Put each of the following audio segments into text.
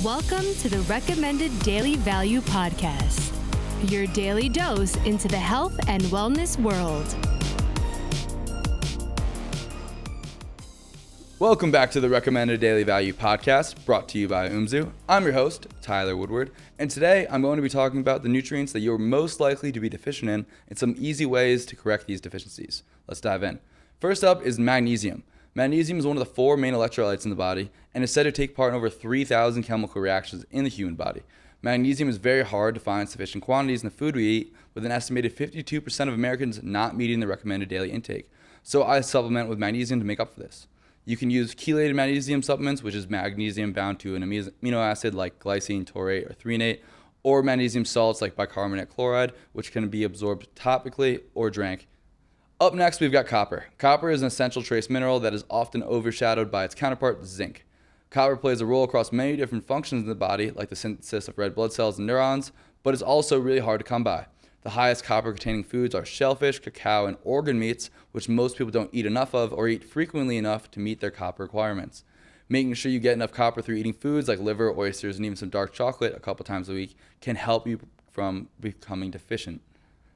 Welcome to the Recommended Daily Value Podcast, your daily dose into the health and wellness world. Welcome back to the Recommended Daily Value Podcast, brought to you by Umzu. I'm your host, Tyler Woodward, and today I'm going to be talking about the nutrients that you're most likely to be deficient in and some easy ways to correct these deficiencies. Let's dive in. First up is magnesium. Magnesium is one of the four main electrolytes in the body and is said to take part in over 3,000 chemical reactions in the human body. Magnesium is very hard to find sufficient quantities in the food we eat, with an estimated 52% of Americans not meeting the recommended daily intake. So I supplement with magnesium to make up for this. You can use chelated magnesium supplements, which is magnesium bound to an amino acid like glycine, taurate, or threonate, or magnesium salts like bicarbonate chloride, which can be absorbed topically or drank. Up next, we've got copper. Copper is an essential trace mineral that is often overshadowed by its counterpart, zinc. Copper plays a role across many different functions in the body, like the synthesis of red blood cells and neurons, but is also really hard to come by. The highest copper-containing foods are shellfish, cacao, and organ meats, which most people don't eat enough of or eat frequently enough to meet their copper requirements. Making sure you get enough copper through eating foods like liver, oysters, and even some dark chocolate a couple times a week can help you from becoming deficient.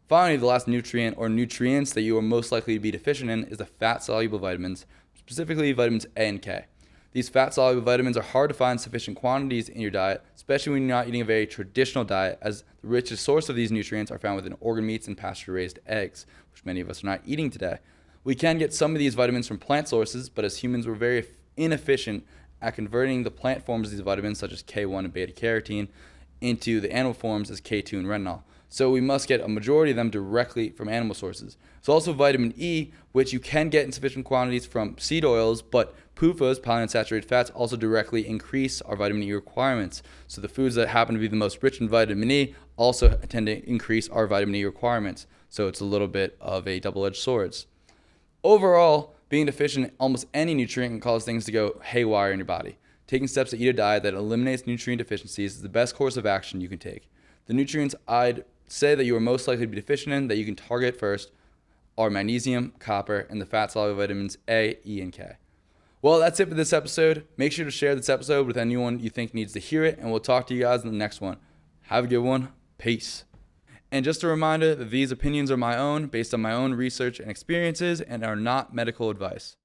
Finally, the last nutrient or nutrients that you are most likely to be deficient in is the fat-soluble vitamins, specifically vitamins A and K. These fat-soluble vitamins are hard to find sufficient quantities in your diet, especially when you're not eating a very traditional diet, as the richest source of these nutrients are found within organ meats and pasture-raised eggs, which many of us are not eating today. We can get some of these vitamins from plant sources, but as humans, we're very inefficient at converting the plant forms of these vitamins, such as K1 and beta-carotene, into the animal forms as K2 and retinol. So we must get a majority of them directly from animal sources. There's also vitamin E, which you can get in sufficient quantities from seed oils, but PUFAs, polyunsaturated fats, also directly increase our vitamin E requirements. So the foods that happen to be the most rich in vitamin E also tend to increase our vitamin E requirements. So it's a little bit of a double-edged sword. Overall, being deficient in almost any nutrient can cause things to go haywire in your body. Taking steps to eat a diet that eliminates nutrient deficiencies is the best course of action you can take. The nutrients I'd say that you are most likely to be deficient in that you can target first are magnesium, copper, and the fat-soluble vitamins A, E, and K. Well, that's it for this episode. Make sure to share this episode with anyone you think needs to hear it, and we'll talk to you guys in the next one. Have a good one. Peace. And just a reminder that these opinions are my own, based on my own research and experiences, and are not medical advice.